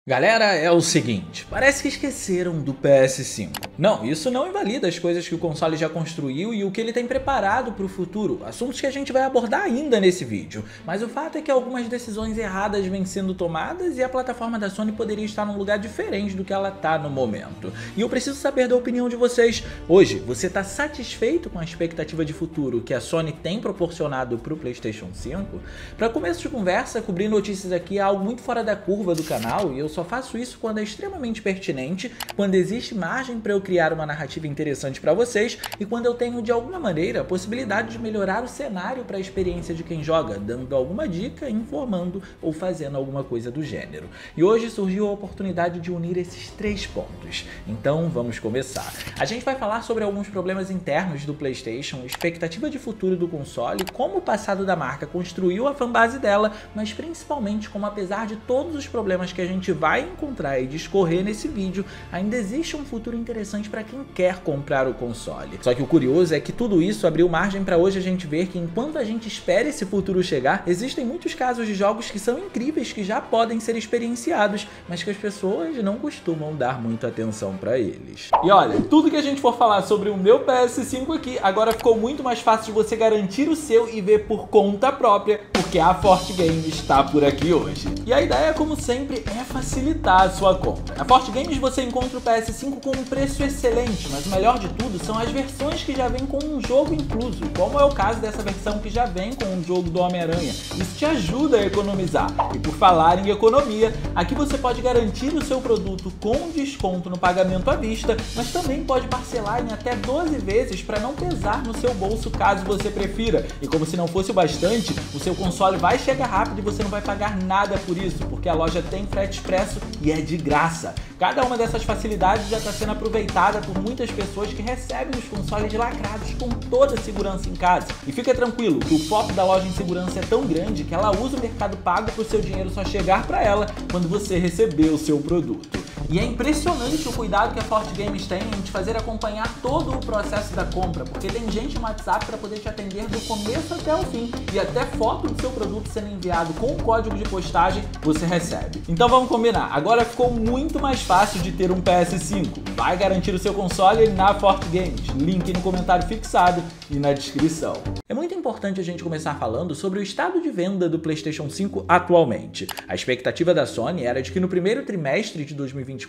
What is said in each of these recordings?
Galera, é o seguinte, parece que esqueceram do PS5. Não, isso não invalida as coisas que o console já construiu e o que ele tem preparado para o futuro, assuntos que a gente vai abordar ainda nesse vídeo. Mas o fato é que algumas decisões erradas vêm sendo tomadas e a plataforma da Sony poderia estar num lugar diferente do que ela está no momento. E eu preciso saber da opinião de vocês. Hoje, você está satisfeito com a expectativa de futuro que a Sony tem proporcionado para o PlayStation 5? Para começo de conversa, cobrir notícias aqui é algo muito fora da curva do canal e eu só faço isso quando é extremamente pertinente, quando existe margem para eu criar uma narrativa interessante para vocês e quando eu tenho de alguma maneira a possibilidade de melhorar o cenário para a experiência de quem joga, dando alguma dica, informando ou fazendo alguma coisa do gênero. E hoje surgiu a oportunidade de unir esses três pontos. Então vamos começar. A gente vai falar sobre alguns problemas internos do PlayStation, expectativa de futuro do console, como o passado da marca construiu a fanbase dela, mas principalmente como apesar de todos os problemas que a gente vai encontrar e discorrer nesse vídeo, ainda existe um futuro interessante para quem quer comprar o console. Só que o curioso é que tudo isso abriu margem para hoje a gente ver que enquanto a gente espera esse futuro chegar, existem muitos casos de jogos que são incríveis, que já podem ser experienciados, mas que as pessoas não costumam dar muita atenção para eles. E olha, tudo que a gente for falar sobre o meu PS5 aqui, agora ficou muito mais fácil de você garantir o seu e ver por conta própria, porque a Forte Games está por aqui hoje. E a ideia, como sempre, é facilitar a sua compra. Na Forte Games você encontra o PS5 com um preço excelente, mas o melhor de tudo são as versões que já vêm com um jogo incluso, como é o caso dessa versão que já vem com um jogo do Homem-Aranha. Isso te ajuda a economizar. E por falar em economia, aqui você pode garantir o seu produto com desconto no pagamento à vista, mas também pode parcelar em até 12 vezes para não pesar no seu bolso caso você prefira. E como se não fosse o bastante, o seu console vai chegar rápido e você não vai pagar nada por isso, porque a loja tem frete expresso e é de graça. Cada uma dessas facilidades já está sendo aproveitada por muitas pessoas que recebem os consoles lacrados com toda a segurança em casa. E fica tranquilo, que o foco da loja em segurança é tão grande que ela usa o Mercado Pago para o seu dinheiro só chegar para ela quando você receber o seu produto. E é impressionante o cuidado que a Forte Games tem em te fazer acompanhar todo o processo da compra, porque tem gente no WhatsApp para poder te atender do começo até o fim, e até foto do seu produto sendo enviado com o código de postagem você recebe. Então vamos combinar, agora ficou muito mais fácil de ter um PS5. Vai garantir o seu console na Forte Games, link no comentário fixado e na descrição. É muito importante a gente começar falando sobre o estado de venda do PlayStation 5 atualmente. A expectativa da Sony era de que no primeiro trimestre de 2024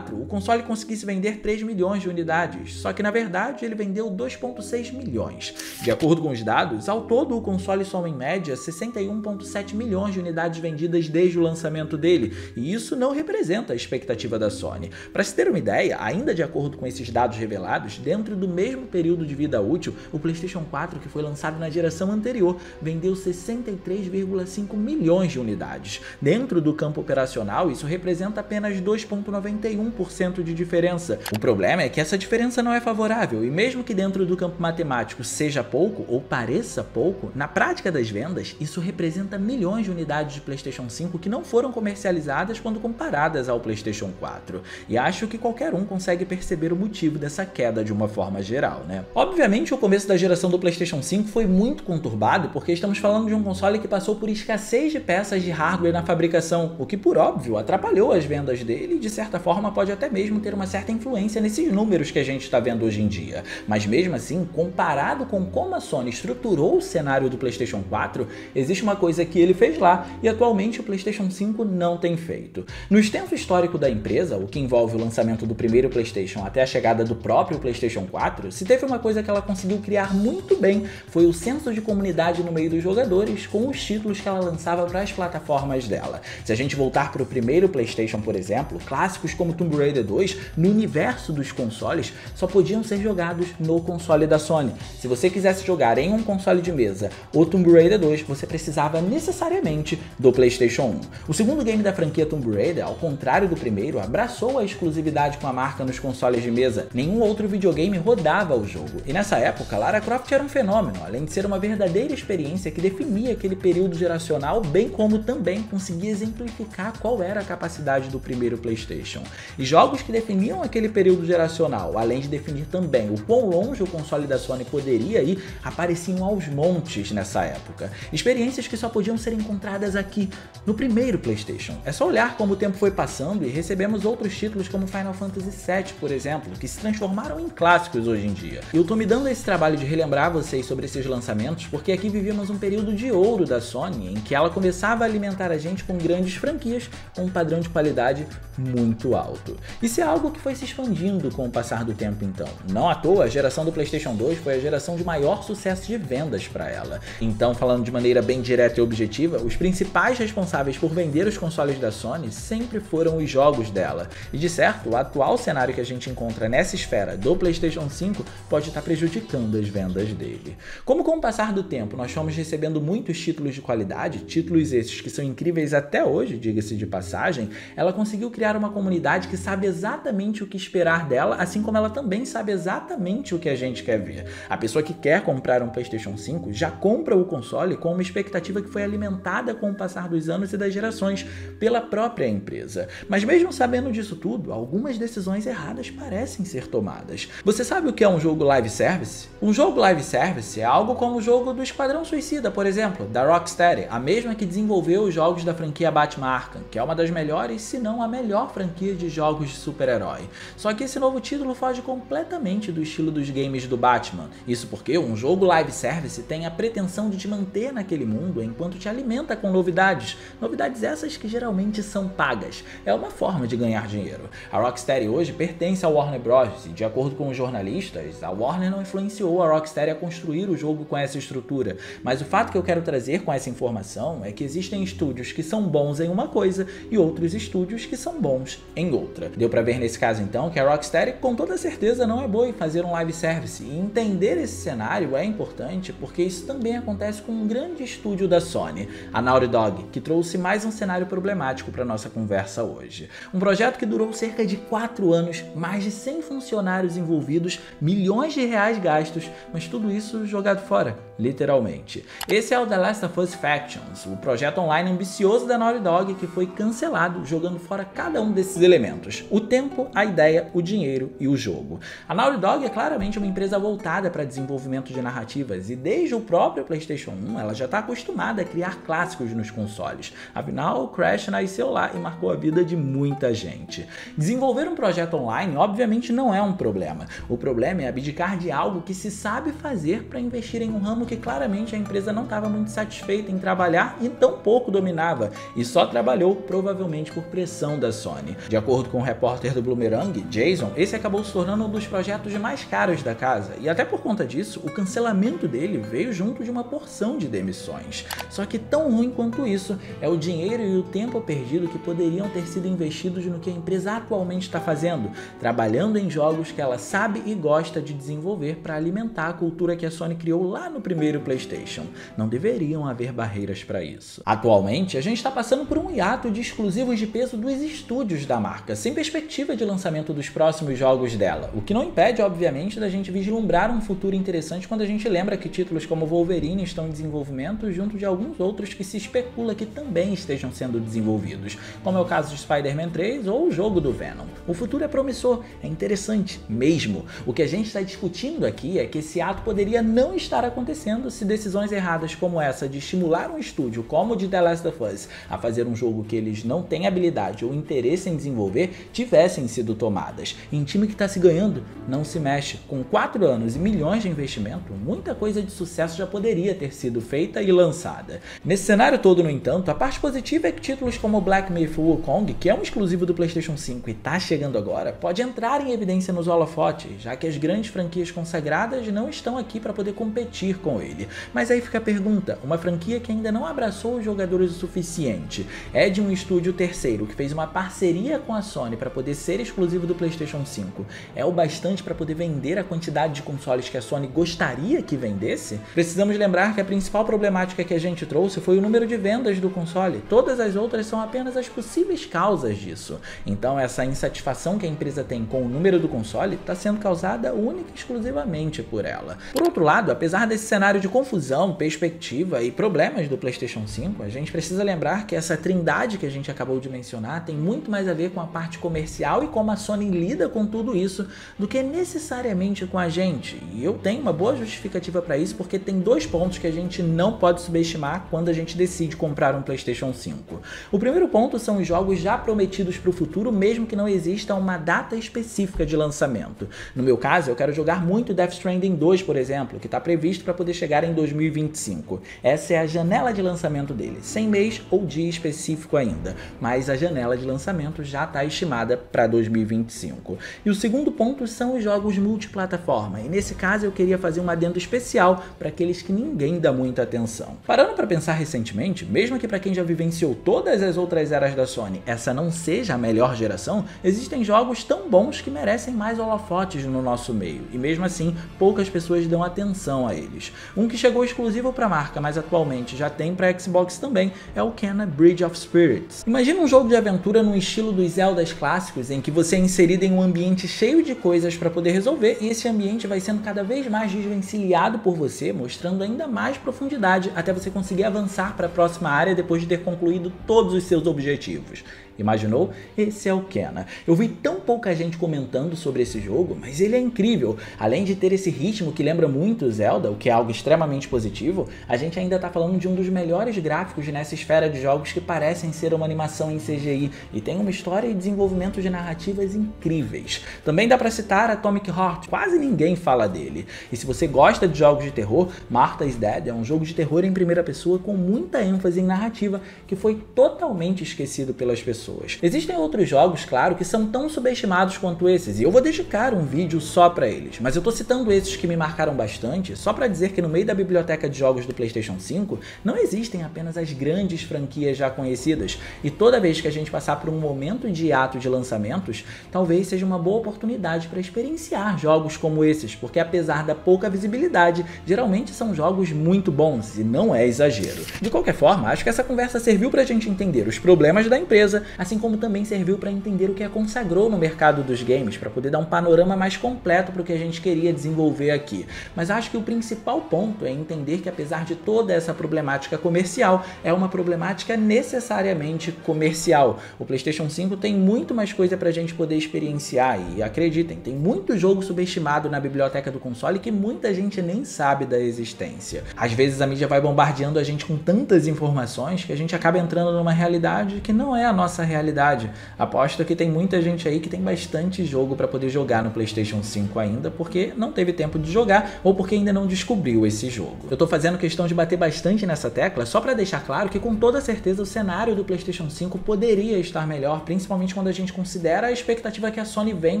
o console conseguisse vender 3 milhões de unidades, só que na verdade ele vendeu 2,6 milhões. De acordo com os dados, ao todo o console soma em média 61,7 milhões de unidades vendidas desde o lançamento dele, e isso não representa a expectativa da Sony. Para se ter uma ideia, ainda de acordo com esses dados revelados, dentro do mesmo período de vida útil, o PlayStation 4, que foi lançado na geração anterior, vendeu 63,5 milhões de unidades. Dentro do campo operacional, isso representa apenas 2,91% de diferença. O problema é que essa diferença não é favorável, e mesmo que dentro do campo matemático seja pouco ou pareça pouco, na prática das vendas, isso representa milhões de unidades de PlayStation 5 que não foram comercializadas quando comparadas ao PlayStation 4. E acho que qualquer um consegue perceber o motivo dessa queda de uma forma geral, né? Obviamente, o começo da geração do PlayStation 5 foi muito conturbado, porque estamos falando de um console que passou por escassez de peças de hardware na fabricação, o que, por óbvio, atrapalhou as vendas dele e, de certa forma, pode até mesmo ter uma certa influência nesses números que a gente está vendo hoje em dia. Mas mesmo assim, comparado com como a Sony estruturou o cenário do PlayStation 4, existe uma coisa que ele fez lá e atualmente o PlayStation 5 não tem feito. No extenso histórico da empresa, o que envolve o lançamento do primeiro PlayStation até a chegada do próprio PlayStation 4, se teve uma coisa que ela conseguiu criar muito bem, foi o senso de comunidade no meio dos jogadores com os títulos que ela lançava para as plataformas dela. Se a gente voltar para o primeiro PlayStation, por exemplo, clássicos como Tomb Raider 2, no universo dos consoles, só podiam ser jogados no console da Sony. Se você quisesse jogar em um console de mesa o Tomb Raider 2, você precisava necessariamente do PlayStation 1. O segundo game da franquia Tomb Raider, ao contrário do primeiro, abraçou a exclusividade com a marca nos consoles de mesa. Nenhum outro videogame rodava o jogo. E nessa época, Lara Croft era um fenômeno, além de ser uma verdadeira experiência que definia aquele período geracional, bem como também conseguia exemplificar qual era a capacidade do primeiro PlayStation. PlayStation. E jogos que definiam aquele período geracional, além de definir também o quão longe o console da Sony poderia ir, apareciam aos montes nessa época. Experiências que só podiam ser encontradas aqui, no primeiro PlayStation. É só olhar como o tempo foi passando e recebemos outros títulos como Final Fantasy VII, por exemplo, que se transformaram em clássicos hoje em dia. E eu tô me dando esse trabalho de relembrar vocês sobre esses lançamentos porque aqui vivíamos um período de ouro da Sony, em que ela começava a alimentar a gente com grandes franquias com um padrão de qualidade muito alto. Isso é algo que foi se expandindo com o passar do tempo então. Não à toa, a geração do PlayStation 2 foi a geração de maior sucesso de vendas para ela. Então, falando de maneira bem direta e objetiva, os principais responsáveis por vender os consoles da Sony sempre foram os jogos dela. E de certo, o atual cenário que a gente encontra nessa esfera do PlayStation 5 pode estar prejudicando as vendas dele. Como com o passar do tempo nós fomos recebendo muitos títulos de qualidade, títulos esses que são incríveis até hoje, diga-se de passagem, ela conseguiu criar uma comunidade que sabe exatamente o que esperar dela, assim como ela também sabe exatamente o que a gente quer ver. A pessoa que quer comprar um PlayStation 5 já compra o console com uma expectativa que foi alimentada com o passar dos anos e das gerações pela própria empresa. Mas mesmo sabendo disso tudo, algumas decisões erradas parecem ser tomadas. Você sabe o que é um jogo live service? Um jogo live service é algo como o jogo do Esquadrão Suicida, por exemplo, da Rocksteady, a mesma que desenvolveu os jogos da franquia Batman Arkham, que é uma das melhores, se não a melhor franquia de jogos de super-herói. Só que esse novo título foge completamente do estilo dos games do Batman. Isso porque um jogo live service tem a pretensão de te manter naquele mundo enquanto te alimenta com novidades. Novidades essas que geralmente são pagas. É uma forma de ganhar dinheiro. A Rocksteady hoje pertence à Warner Bros. E de acordo com os jornalistas, a Warner não influenciou a Rocksteady a construir o jogo com essa estrutura. Mas o fato que eu quero trazer com essa informação é que existem estúdios que são bons em uma coisa e outros estúdios que são bons em outra. Deu pra ver nesse caso então que a Rocksteady com toda certeza não é boa em fazer um live service, e entender esse cenário é importante porque isso também acontece com um grande estúdio da Sony, a Naughty Dog, que trouxe mais um cenário problemático para nossa conversa hoje. Um projeto que durou cerca de 4 anos, mais de 100 funcionários envolvidos, milhões de reais gastos, mas tudo isso jogado fora, literalmente. Esse é o The Last of Us Factions, o projeto online ambicioso da Naughty Dog que foi cancelado, jogando fora cada um desses elementos: o tempo, a ideia, o dinheiro e o jogo. A Naughty Dog é claramente uma empresa voltada para desenvolvimento de narrativas e desde o próprio PlayStation 1 ela já está acostumada a criar clássicos nos consoles. Afinal, o Crash nasceu lá e marcou a vida de muita gente. Desenvolver um projeto online obviamente não é um problema. O problema é abdicar de algo que se sabe fazer para investir em um ramo que claramente a empresa não estava muito satisfeita em trabalhar e tão pouco dominava, e só trabalhou provavelmente por pressão da Sony. De acordo com o repórter do Boomerang, Jason, esse acabou se tornando um dos projetos mais caros da casa, e até por conta disso, o cancelamento dele veio junto de uma porção de demissões. Só que tão ruim quanto isso é o dinheiro e o tempo perdido que poderiam ter sido investidos no que a empresa atualmente está fazendo, trabalhando em jogos que ela sabe e gosta de desenvolver para alimentar a cultura que a Sony criou lá no primeiro PlayStation. Não deveriam haver barreiras para isso. Atualmente, a gente está passando por um hiato de exclusivos de peso dos estúdios da marca, sem perspectiva de lançamento dos próximos jogos dela, o que não impede, obviamente, da gente vislumbrar um futuro interessante quando a gente lembra que títulos como Wolverine estão em desenvolvimento junto de alguns outros que se especula que também estejam sendo desenvolvidos, como é o caso de Spider-Man 3 ou o jogo do Venom. O futuro é promissor, é interessante mesmo. O que a gente está discutindo aqui é que esse ato poderia não estar acontecendo se decisões erradas como essa de estimular um estúdio como o de The Last of Us a fazer um jogo que eles não têm habilidade ou interesse em desenvolver tivessem sido tomadas. Em time que está se ganhando, não se mexe. Com 4 anos e milhões de investimento, muita coisa de sucesso já poderia ter sido feita e lançada. Nesse cenário todo, no entanto, a parte positiva é que títulos como Black Myth Wukong, que é um exclusivo do PlayStation 5 e está chegando agora, pode entrar em evidência nos holofotes, já que as grandes franquias consagradas não estão aqui para poder competir com ele. Mas aí fica a pergunta, uma franquia que ainda não abraçou os jogadores o suficiente, é de um estúdio terceiro que fez uma parceria com a Sony para poder ser exclusivo do PlayStation 5, é o bastante para poder vender a quantidade de consoles que a Sony gostaria que vendesse? Precisamos lembrar que a principal problemática que a gente trouxe foi o número de vendas do console, todas as outras são apenas as possíveis causas disso. Então essa insatisfação que a empresa tem com o número do console está sendo causada única e exclusivamente por ela. Por outro lado, apesar desse cenário de confusão, perspectiva e problemas do PlayStation 5, a gente precisa lembrar que essa trindade que a gente acabou de mencionar tem muito mais a ver com a parte comercial e como a Sony lida com tudo isso do que necessariamente com a gente. E eu tenho uma boa justificativa para isso, porque tem dois pontos que a gente não pode subestimar quando a gente decide comprar um PlayStation 5. O primeiro ponto são os jogos já prometidos para o futuro, mesmo que não exista uma data específica de lançamento. No meu caso, eu quero jogar muito Death Stranding 2, por exemplo, que está previsto para poder chegar em 2025. Essa é a janela de lançamento dele, sem mês ou dia específico ainda, mas a janela de lançamento já está estimada para 2025. E o segundo ponto são os jogos multiplataforma, e nesse caso eu queria fazer um adendo especial para aqueles que ninguém dá muita atenção. Parando para pensar recentemente, mesmo que para quem já vivenciou todas as outras eras da Sony, essa não seja a melhor geração, existem jogos tão bons que merecem mais holofotes no nosso meio, e mesmo assim poucas pessoas dão atenção a eles. Um que chegou exclusivo para a marca, mas atualmente já tem para Xbox também, é o Kena Bridge of Spirits. Imagina um jogo de aventura no estilo dos Zeldas clássicos, em que você é inserido em um ambiente cheio de coisas para poder resolver, e esse ambiente vai sendo cada vez mais desvencilhado por você, mostrando ainda mais profundidade até você conseguir avançar para a próxima área depois de ter concluído todos os seus objetivos. Imaginou? Esse é o Kena. Eu vi tão pouca gente comentando sobre esse jogo, mas ele é incrível. Além de ter esse ritmo que lembra muito Zelda, o que é algo extremamente positivo, a gente ainda está falando de um dos melhores gráficos nessa esfera de jogos que parecem ser uma animação em CGI e tem uma história e desenvolvimento de narrativas incríveis. Também dá para citar Atomic Heart, quase ninguém fala dele. E se você gosta de jogos de terror, Martha's Dead é um jogo de terror em primeira pessoa com muita ênfase em narrativa que foi totalmente esquecido pelas pessoas. Existem outros jogos, claro, que são tão subestimados quanto esses, e eu vou dedicar um vídeo só para eles, mas eu tô citando esses que me marcaram bastante só para dizer que no meio da biblioteca de jogos do PlayStation 5 não existem apenas as grandes franquias já conhecidas, e toda vez que a gente passar por um momento de hiato de lançamentos, talvez seja uma boa oportunidade para experienciar jogos como esses, porque apesar da pouca visibilidade, geralmente são jogos muito bons, e não é exagero. De qualquer forma, acho que essa conversa serviu pra gente entender os problemas da empresa, assim como também serviu para entender o que a consagrou no mercado dos games, para poder dar um panorama mais completo para o que a gente queria desenvolver aqui. Mas acho que o principal ponto é entender que apesar de toda essa problemática comercial, é uma problemática necessariamente comercial. O PlayStation 5 tem muito mais coisa para a gente poder experienciar e acreditem, tem muito jogo subestimado na biblioteca do console que muita gente nem sabe da existência. Às vezes a mídia vai bombardeando a gente com tantas informações que a gente acaba entrando numa realidade que não é a nossa realidade. Aposto que tem muita gente aí que tem bastante jogo para poder jogar no PlayStation 5 ainda, porque não teve tempo de jogar ou porque ainda não descobriu esse jogo. Eu tô fazendo questão de bater bastante nessa tecla só para deixar claro que com toda certeza o cenário do PlayStation 5 poderia estar melhor, principalmente quando a gente considera a expectativa que a Sony vem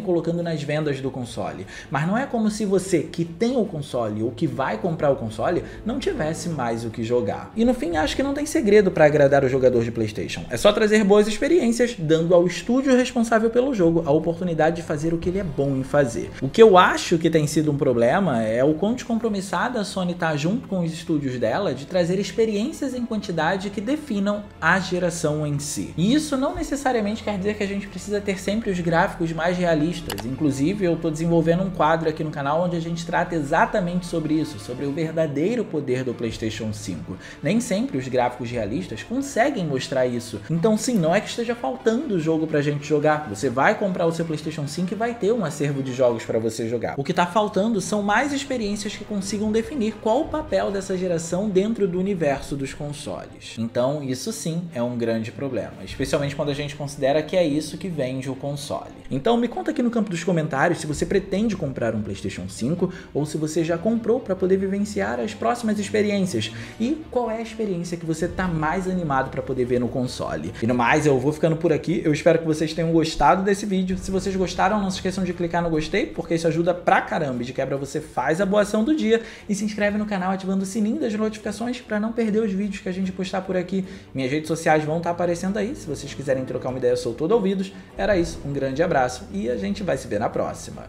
colocando nas vendas do console. Mas não é como se você que tem o console ou que vai comprar o console não tivesse mais o que jogar. E no fim acho que não tem segredo para agradar o jogador de PlayStation. É só trazer boas experiências, dando ao estúdio responsável pelo jogo a oportunidade de fazer o que ele é bom em fazer. O que eu acho que tem sido um problema é o quão descompromissada a Sony tá junto com os estúdios dela de trazer experiências em quantidade que definam a geração em si. E isso não necessariamente quer dizer que a gente precisa ter sempre os gráficos mais realistas. Inclusive, eu tô desenvolvendo um quadro aqui no canal onde a gente trata exatamente sobre isso, sobre o verdadeiro poder do PlayStation 5. Nem sempre os gráficos realistas conseguem mostrar isso. Então sim, não é que esteja faltando jogo pra gente jogar. Você vai comprar o seu PlayStation 5 e vai ter um acervo de jogos pra você jogar. O que tá faltando são mais experiências que consigam definir qual o papel dessa geração dentro do universo dos consoles. Então isso sim é um grande problema, especialmente quando a gente considera que é isso que vende o console. Então me conta aqui no campo dos comentários se você pretende comprar um PlayStation 5 ou se você já comprou para poder vivenciar as próximas experiências e qual é a experiência que você tá mais animado para poder ver no console. E no mais, eu vou ficando por aqui, eu espero que vocês tenham gostado desse vídeo. Se vocês gostaram, não se esqueçam de clicar no gostei, porque isso ajuda pra caramba, e de quebra você faz a boa ação do dia e se inscreve no canal ativando o sininho das notificações para não perder os vídeos que a gente postar por aqui. Minhas redes sociais vão estar aparecendo aí, se vocês quiserem trocar uma ideia, eu sou todo ouvidos. Era isso, um grande abraço e a gente vai se ver na próxima.